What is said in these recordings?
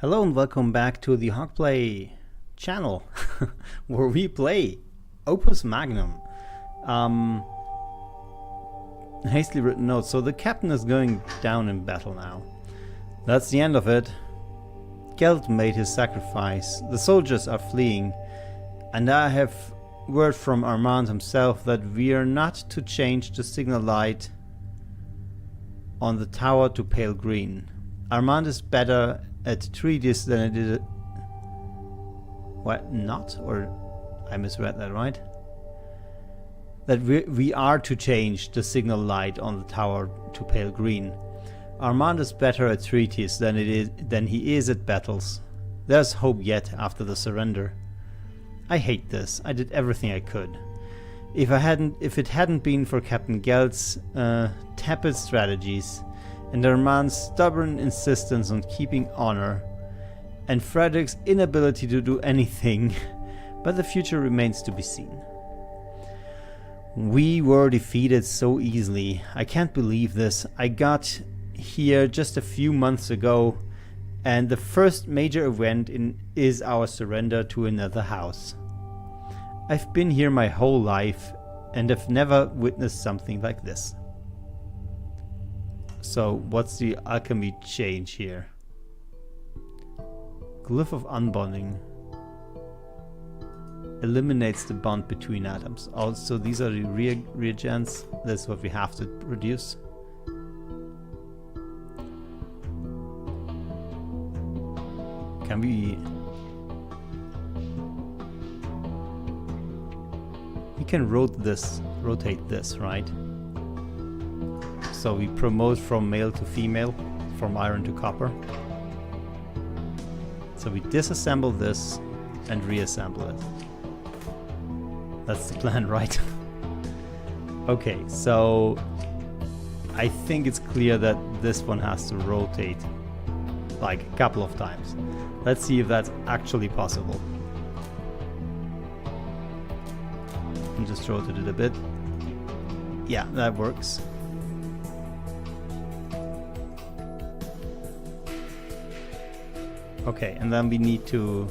Hello and welcome back to the HogPlay channel where we play Opus Magnum. Hastily written note. So the captain is going down in battle now. That's the end of it. Geld made his sacrifice. The soldiers are fleeing. And I have word from Armand himself that we are not to change the signal light on the tower to pale green. Armand is better at treaties than it is. What? Not? Or I misread that, right? That we are to change the signal light on the tower to pale green. Armand is better at treaties than he is at battles. There's hope yet after the surrender. I hate this. I did everything I could. If it hadn't been for Captain Geld's tepid strategies, and Armand's stubborn insistence on keeping honor, and Frederick's inability to do anything, but the future remains to be seen. We were defeated so easily. I can't believe this. I got here just a few months ago, and the first major event is our surrender to another house. I've been here my whole life, and have never witnessed something like this. So, what's the alchemy change here? Glyph of unbonding. Eliminates the bond between atoms. Also, these are the reagents. That's what we have to produce. Can we... We can rotate this, right? So we promote from male to female, from iron to copper. So we disassemble this and reassemble it. That's the plan, right? Okay, so I think it's clear that this one has to rotate like a couple of times. Let's see if that's actually possible. And just rotate it a bit. Yeah, that works. Okay, and then we need to...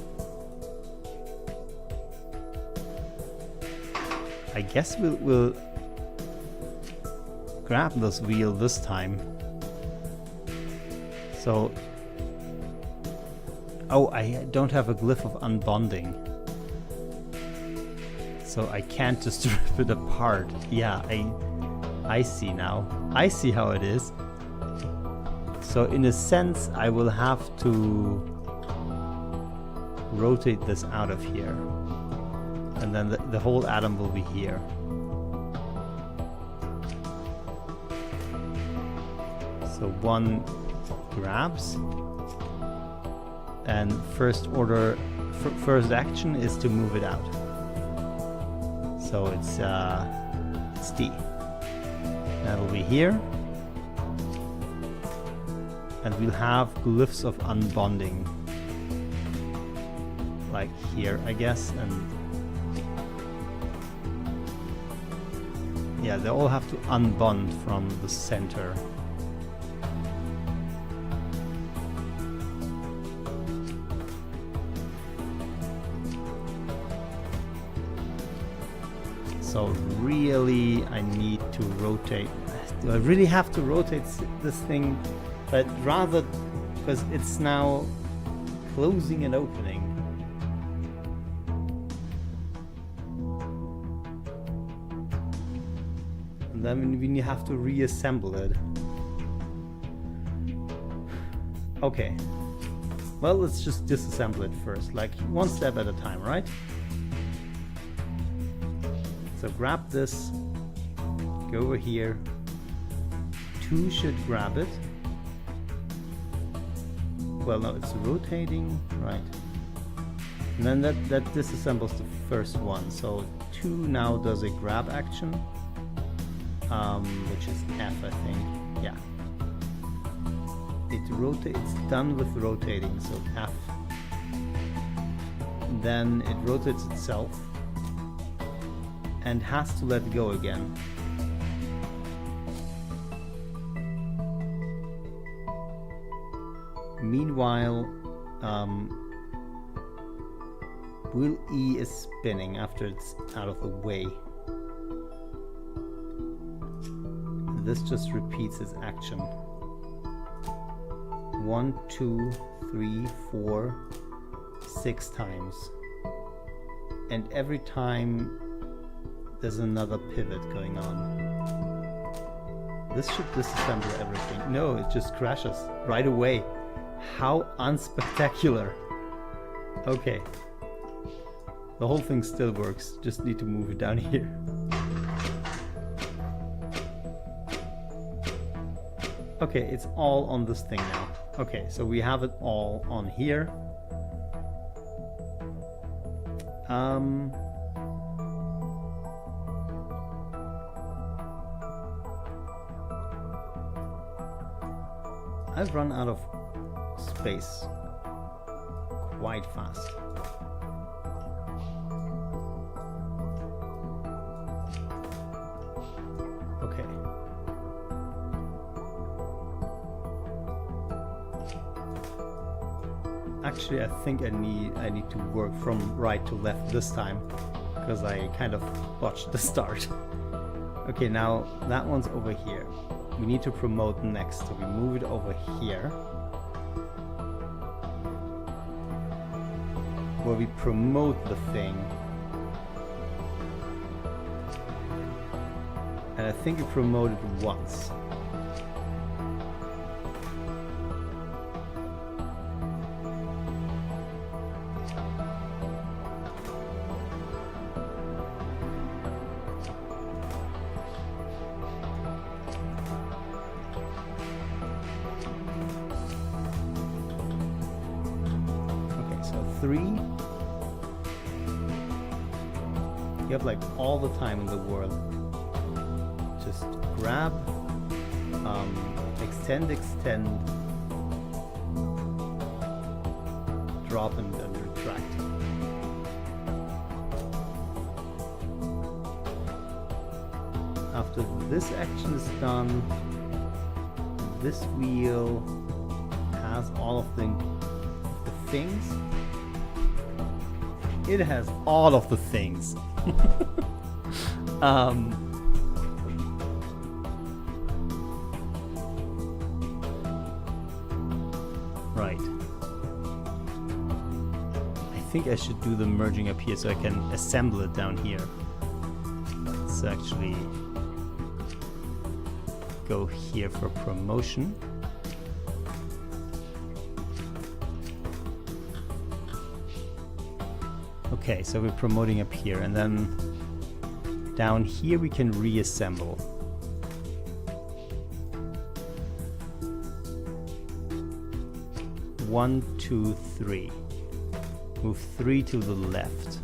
I guess we'll grab this wheel this time. So... Oh, I don't have a glyph of unbonding. So I can't just rip it apart. Yeah, I see now. I see how it is. So in a sense, I will have to rotate this out of here, and then the whole atom will be here. So one grabs, and first action is to move it out. So it's D. That'll be here, and we'll have glyphs of unbonding. Like here, I guess, and yeah, they all have to unbond from the center. So really, I need to rotate. Do I really have to rotate this thing? But rather, because it's now closing and opening. Then we have to reassemble it. Okay. Well, let's just disassemble it first, like one step at a time, right? So grab this, go over here. 2 should grab it. Well, no, it's rotating, right? And then that disassembles the first one. So 2 now does a grab action. Which is F, I think. Yeah. It's done with rotating, so F. Then it rotates itself and has to let go again. Meanwhile, Wheel E is spinning after it's out of the way. This just repeats its action. 1, 2, 3, 4, 6 times. And every time there's another pivot going on. This should disassemble everything. No, it just crashes right away. How unspectacular. Okay. The whole thing still works. Just need to move it down here. Okay, it's all on this thing now. Okay, so we have it all on here. I've run out of space quite fast. Okay. Actually, I think I need to work from right to left this time, because I kind of botched the start. Okay, now that one's over here. We need to promote next, so we move it over here, where we promote the thing. And I think we promoted once. You have like all the time in the world. Just grab, extend, drop and retract. After this action is done, this wheel has all of the things. It has all of the things. Right. I think I should do the merging up here so I can assemble it down here. Let's actually go here for promotion. Okay, so we're promoting up here, and then down here we can reassemble. One, two, three. Move 3 to the left.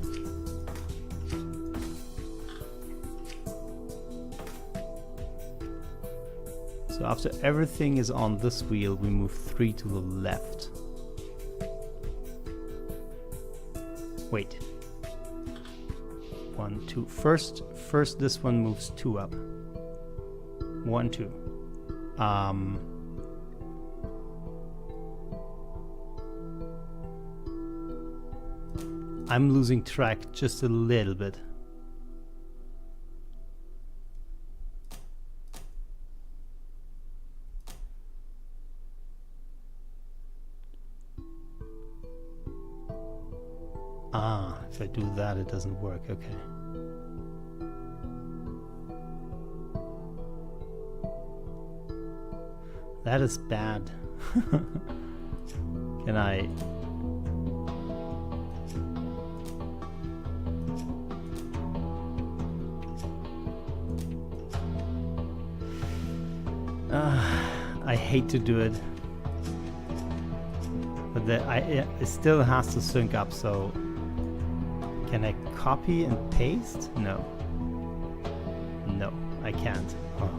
So after everything is on this wheel, we move 3 to the left. Wait. 1, 2. First this one moves 2 up. 1, 2. I'm losing track just a little bit. If I do that, it doesn't work. Okay. That is bad. Can I... I hate to do it. But it still has to sync up, so... Can I copy and paste? No. No, I can't. Oh.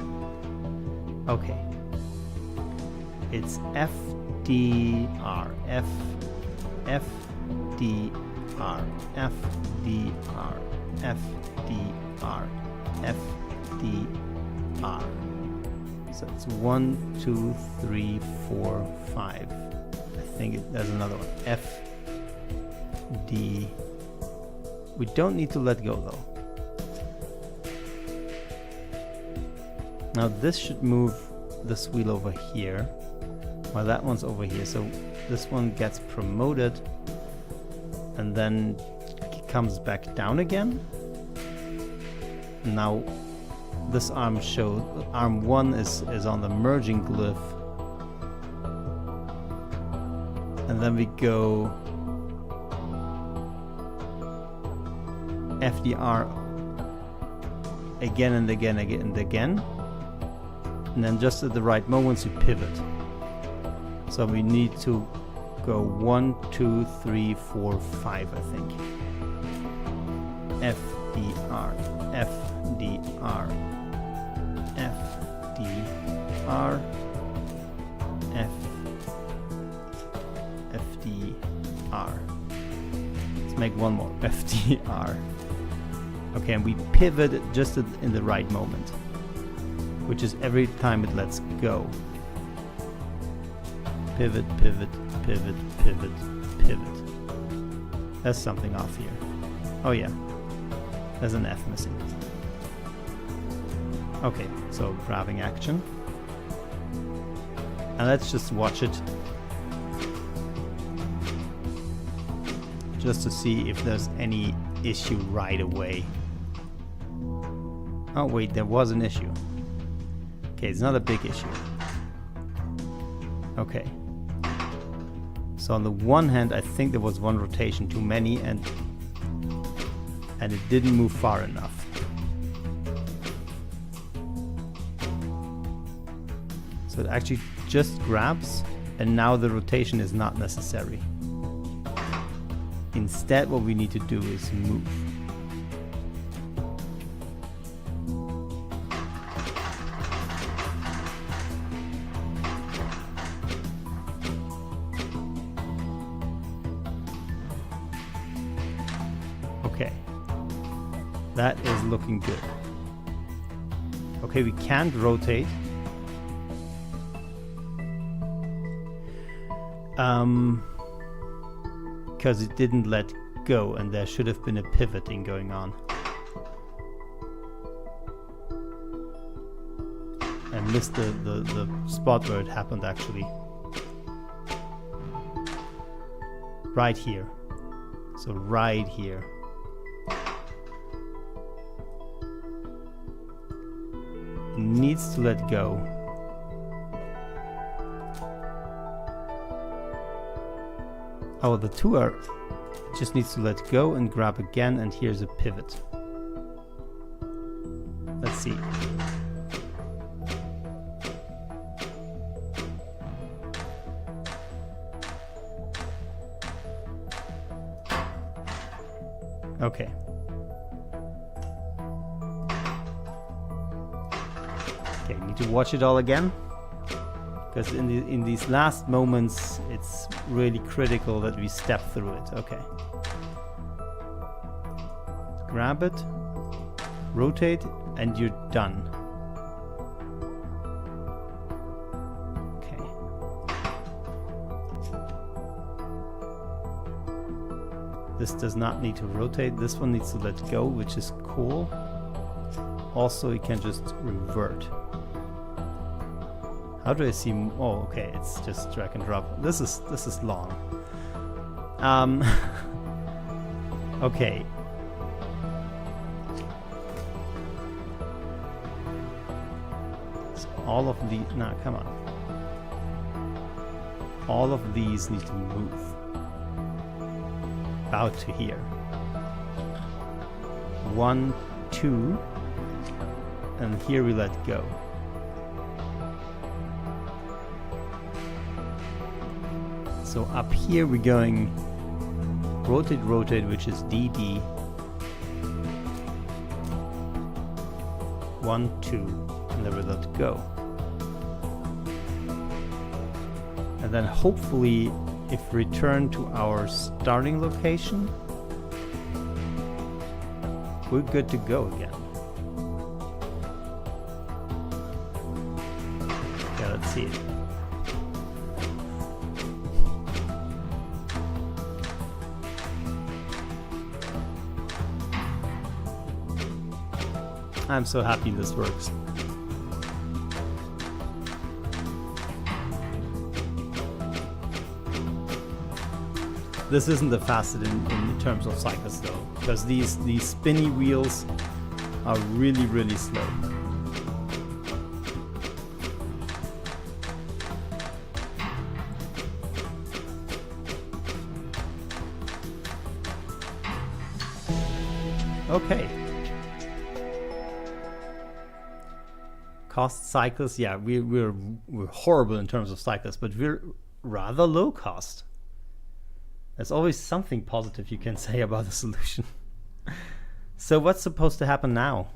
Okay. It's FDR. FDR. FDR. FDR. FDR. So it's 1, 2, 3, 4, 5. I think there's another one. F, D. We don't need to let go though. Now this should move this wheel over here, while that one's over here. So this one gets promoted and then comes back down again. Now this arm shows, arm 1 is on the merging glyph. And then we go FDR again and again and again. And then just at the right moments we pivot. So we need to go 1, 2, 3, 4, 5, I think. FDR, FDR, FDR, FDR. Let's make one more. FDR. Okay, and we pivot just in the right moment, which is every time it lets go. Pivot, pivot, pivot, pivot, pivot. There's something off here. Oh yeah, there's an F missing. Okay, so grabbing action. And let's just watch it. Just to see if there's any issue right away. Oh wait, there was an issue. Okay, it's not a big issue. Okay. So on the one hand, I think there was one rotation too many and it didn't move far enough. So it actually just grabs and now the rotation is not necessary. Instead, what we need to do is move. Okay, that is looking good. Okay, we can't rotate. Because it didn't let go and there should have been a pivoting going on. I missed the spot where it happened actually. Right here. So right here. It needs to let go. Oh, the two are... It just needs to let go and grab again, and here's a pivot. Let's see. Okay. Okay, need to watch it all again. Because in these last moments, it's really critical that we step through it. Okay. Grab it, rotate, and you're done. Okay. This does not need to rotate. This one needs to let go, which is cool. Also, you can just revert. How do I see? Oh, okay. It's just drag and drop. This is long. Okay. So all of the come on. All of these need to move. About to here. 1, 2, and here we let go. So up here we're going rotate, rotate, which is DD. 1, 2, and then we let go. And then hopefully, if we return to our starting location, we're good to go again. Okay, let's see it. I'm so happy this works. This isn't the fastest in terms of cycles though, because these spinny wheels are really, really slow. Okay. Cost cycles, yeah, we're horrible in terms of cycles, but we're rather low cost. There's always something positive you can say about the solution. So what's supposed to happen now?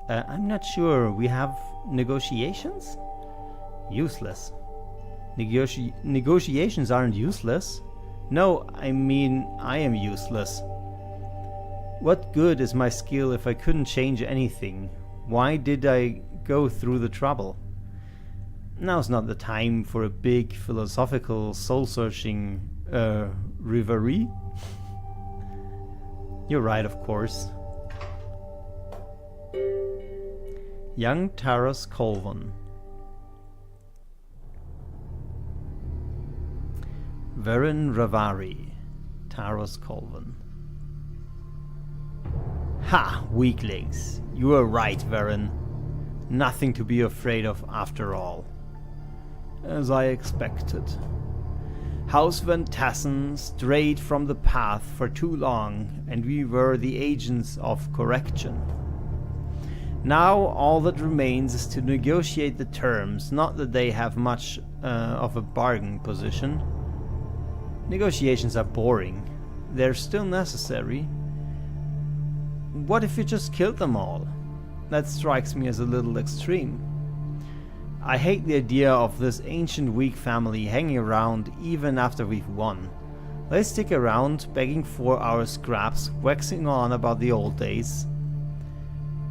I'm not sure. We have negotiations? Useless. Negotiations aren't useless. No, I mean I am useless. What good is my skill if I couldn't change anything? Why did I go through the trouble? Now's not the time for a big philosophical soul-searching reverie. You're right, of course. Young Taras Colvin. Verin Ravari. Taras Colvin. Ha! Weaklings. You were right, Verin. Nothing to be afraid of after all. As I expected. House Van Tassen strayed from the path for too long, and we were the agents of correction. Now all that remains is to negotiate the terms, not that they have much of a bargain position. Negotiations are boring. They're still necessary. What if you just killed them all? That strikes me as a little extreme. I hate the idea of this ancient weak family hanging around even after we've won. They stick around begging for our scraps, waxing on about the old days.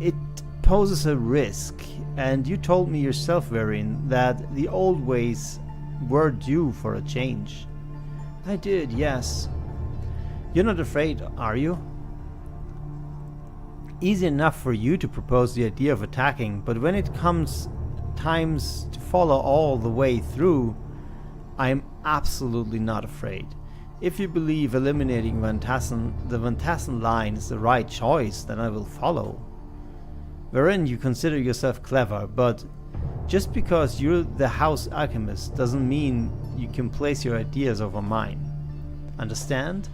It poses a risk, and you told me yourself, Verin, that the old ways were due for a change. I did, yes. You're not afraid, are you? Easy enough for you to propose the idea of attacking, but when it comes times to follow all the way through, I am absolutely not afraid. If you believe eliminating the Van Tassen line is the right choice, then I will follow. Wherein you consider yourself clever, but just because you're the house alchemist doesn't mean you can place your ideas over mine. Understand?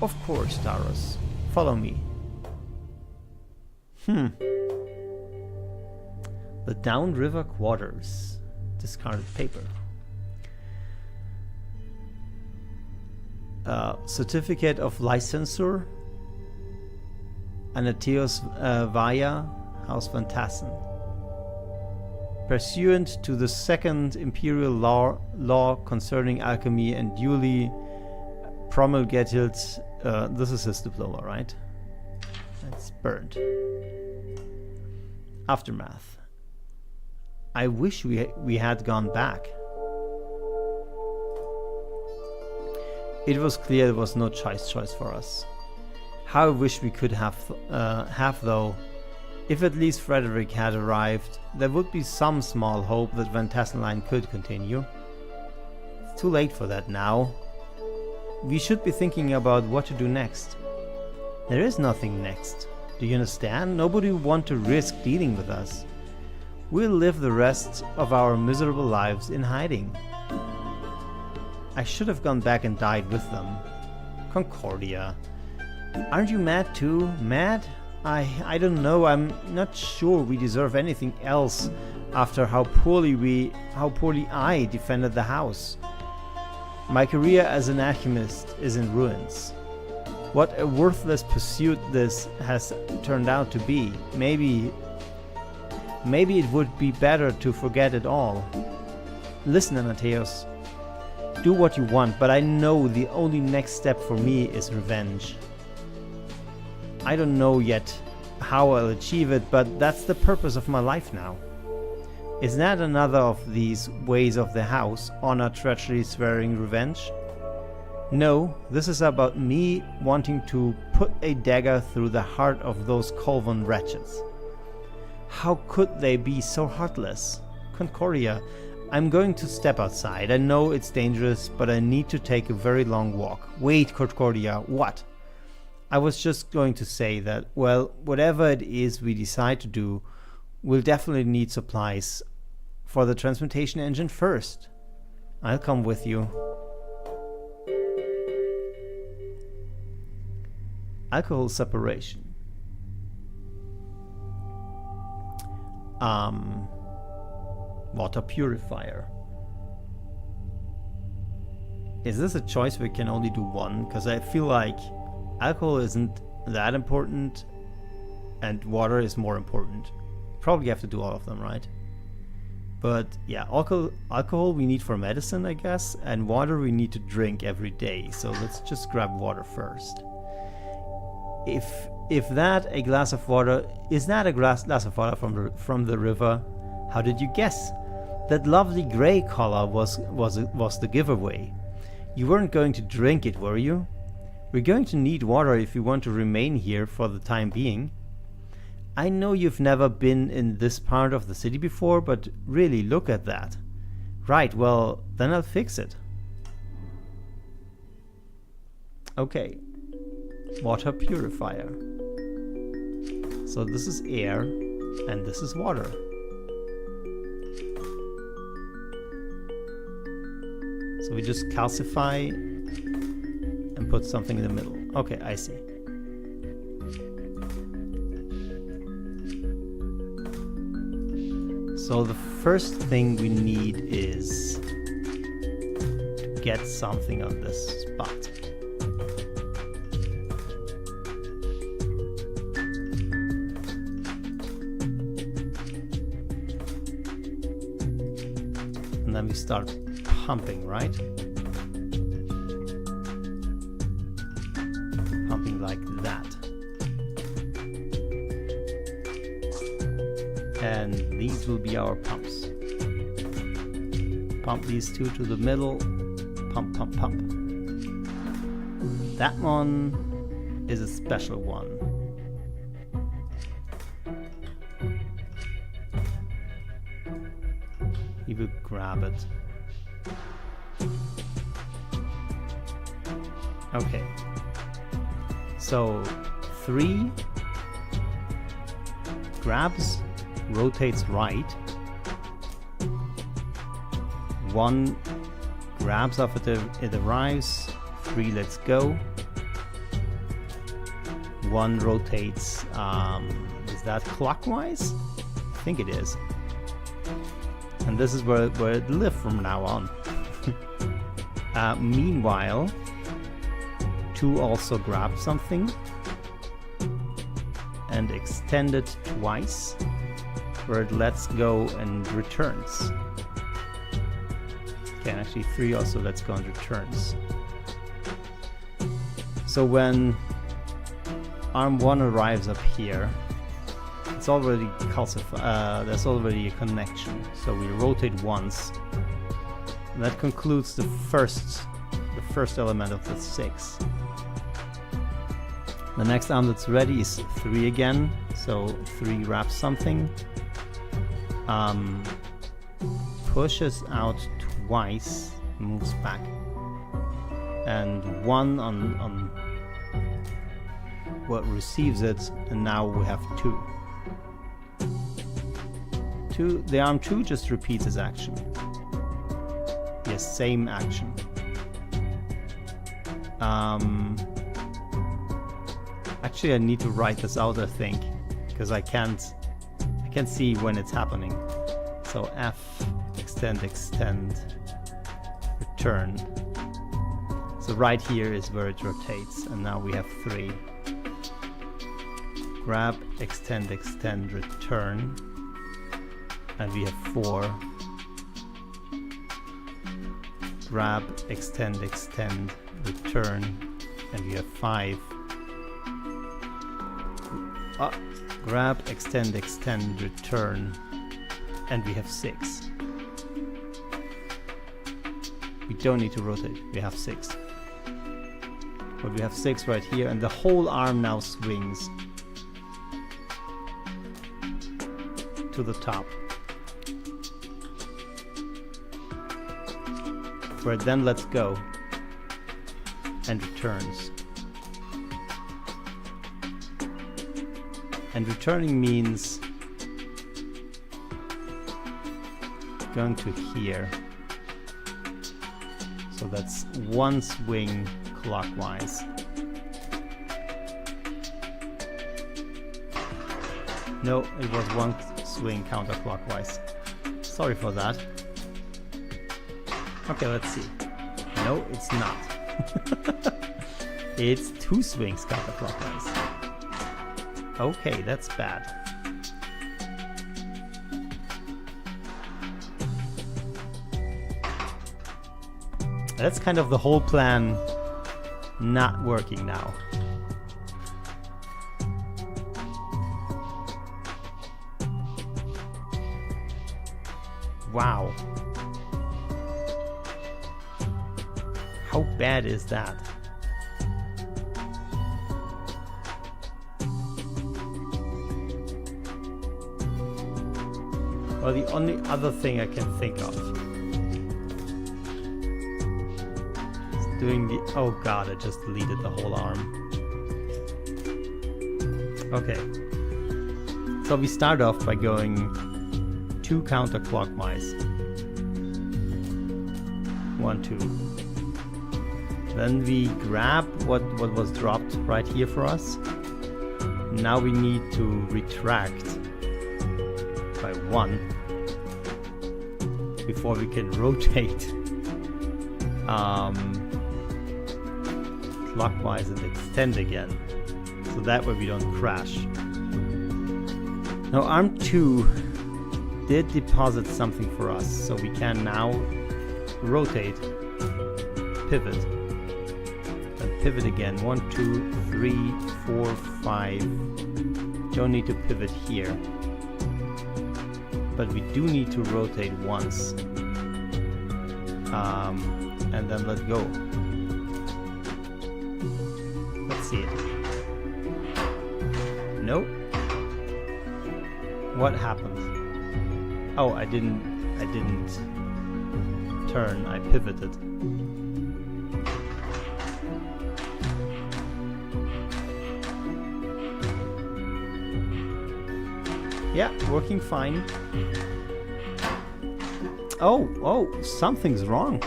Of course, Taros. Follow me. The Downriver Quarters. Discarded paper. Certificate of Licensure. Anateos via House Van Tassen. Pursuant to the Second Imperial Law concerning alchemy and duly promulgated. This is his diploma, right? That's burned. Aftermath. I wish we had gone back. It was clear there was no choice for us. How I wish we could have though. If at least Frederick had arrived, there would be some small hope that Van Tassen line could continue. It's too late for that now. We should be thinking about what to do next. There is nothing next. Do you understand? Nobody would want to risk dealing with us. We'll live the rest of our miserable lives in hiding. I should have gone back and died with them. Concordia. Aren't you mad too? Mad? I don't know. I'm not sure we deserve anything else after how poorly I defended the house. My career as an alchemist is in ruins. What a worthless pursuit this has turned out to be. Maybe it would be better to forget it all. Listen, Anateos. Do what you want, but I know the only next step for me is revenge. I don't know yet how I'll achieve it, but that's the purpose of my life now. Is that another of these ways of the house, honor, treachery, swearing, revenge? No, this is about me wanting to put a dagger through the heart of those Colvin wretches. How could they be so heartless? Concordia, I'm going to step outside. I know it's dangerous, but I need to take a very long walk. Wait, Concordia, what? I was just going to say that, well, whatever it is we decide to do, we'll definitely need supplies for the transmutation engine first. I'll come with you. Alcohol separation. Water purifier. Is this a choice we can only do one? Because I feel like alcohol isn't that important and water is more important. Probably have to do all of them, right? But yeah, alcohol we need for medicine, I guess, and water we need to drink every day. So let's just grab water first. If that a glass of water, is that a glass of water from the river? How did you guess? That lovely grey color was the giveaway. You weren't going to drink it, were you? We're going to need water if you want to remain here for the time being. I know you've never been in this part of the city before, but really look at that. Right, well, then I'll fix it. Okay. Water purifier. So this is air and this is water. So we just calcify and put something in the middle. Okay, I see. So the first thing we need is to get something on this spot. And then we start pumping, right? Pumping like that. And these will be our pumps. Pump these two to the middle. Pump, pump, pump. That one is a special one. We will grab it. Okay. So 3 grabs, rotates right. 1 grabs after it arrives. 3 lets go. 1 rotates, is that clockwise? I think it is. And this is where it lives from now on. Meanwhile, 2 also grab something and extend it twice, where it lets go and returns. Okay, and actually 3 also lets go and returns. So when arm 1 arrives up here, it's already calcified. There's already a connection. So we rotate once, and that concludes the first element of the 6. The next arm that's ready is 3 again. So 3 wraps something, pushes out twice, moves back, and 1 on what receives it, and now we have 2. The arm 2 just repeats his action. Yes, same action. Actually, I need to write this out, I think, because I can't see when it's happening. So F, extend, return. So right here is where it rotates, and now we have 3. Grab, extend, return. And we have 4. Grab, extend, return. And we have 5. Grab, extend, return. And we have 6. We don't need to rotate, we have 6. But we have 6 right here, and the whole arm now swings. to the top, where it then lets go and returns. And returning means going to here. So that's one swing clockwise. No, it was one swing counterclockwise. Sorry for that. Okay, let's see. No, it's not. It's two swings counterclockwise. Okay, that's bad. That's kind of the whole plan not working now. Wow. How bad is that? Well, the only other thing I can think of is doing the... Oh god, I just deleted the whole arm. Okay. So we start off by going 2 counterclockwise. 1, 2. Then we grab what was dropped right here for us. Now we need to retract by 1 before we can rotate clockwise and extend again, so that way we don't crash. Now arm 2 did deposit something for us, so we can now rotate, pivot, and pivot again. 1, 2, 3, 4, 5. Don't need to pivot here, but we do need to rotate once, and then let go. Let's see it. Nope. What happened? Oh, I didn't turn, I pivoted. Yeah, working fine. Oh, something's wrong.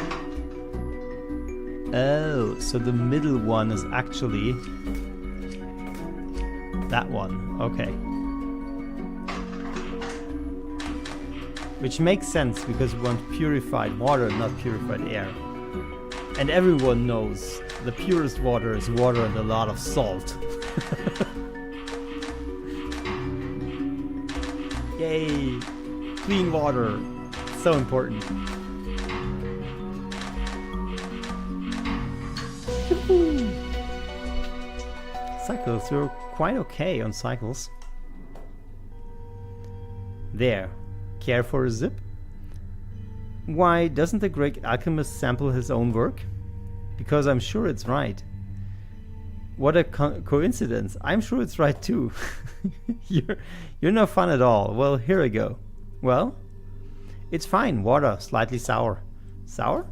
Oh, so the middle one is actually that one. Okay. Which makes sense because we want purified water, not purified air. And everyone knows the purest water is water and a lot of salt. Yay! Clean water. So important. Cycles, you're quite okay on cycles. There. Care for a zip? Why doesn't the great alchemist sample his own work? Because I'm sure it's right. What a coincidence. I'm sure it's right too. You're no fun at all. Well, here I go. Well, it's fine. Water, slightly sour. Sour?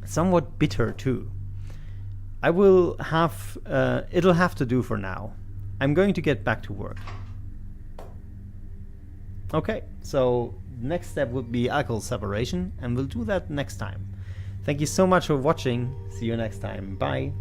Somewhat bitter too. I will have... it'll have to do for now. I'm going to get back to work. Okay, so next step would be alcohol separation, and we'll do that next time. Thank you so much for watching. See you next time. Bye.